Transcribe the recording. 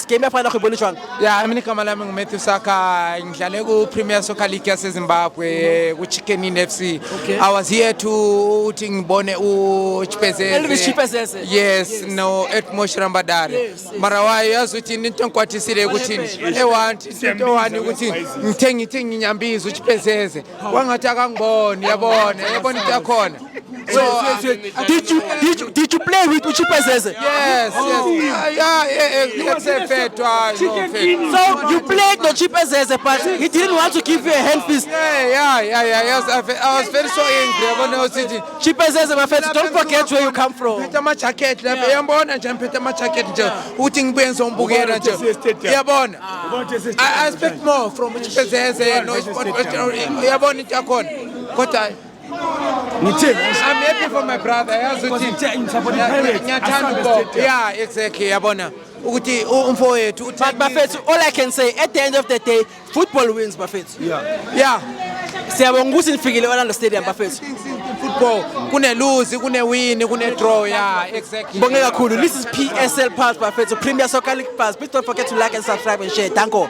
game yafana go bone jwang. Yeah, mina igama lami nguMatthew Saka, ngidlale ku-Premier Soccer League yaseZimbabwe, ku-Chicken Inn FC. I was here to uthi ngibone Elvis Chipezeze. Yes, no, Edmo Shirambadare. Yes. Mara wayo yazi ukuthi into engikwatisile ukuthini. Into wani ukuthi ngithengi inyambizi uChipezeze. Wangathi akangiboni, yabona into yakhona. So Did you play with Chipezeze? yes. Let's say fair to us. So you played the Chipezeze, but he didn't want to give you a hand fist. Yeah. Yes, I was very so angry. Yabona usithi Chipezeze, my friend, don't forget where you come from. phethe ama jacket lapha yabona nje ngiphethe ama jacket nje uthi ngibuye ngizombukela nje yabona I expect more from Chipezeze no yabona into yakhona kodwa I'm happy for my brother yazi ukuthi ngiyathanda uBob. Yeah, exactly yabona ukuthi umfowethu But Buffett, all I can say, at the end of the day, football wins, Buffett. yeah Siyabonga ukuthi nifikile Orlando Stadium, Buffett. football kune lose kune win kune draw. Yeah, exactly. Bonge kakhulu. This is PSL Pass, Buffett. So Premier Soccer League Pass. Please don't forget to like and subscribe and share. Thank you.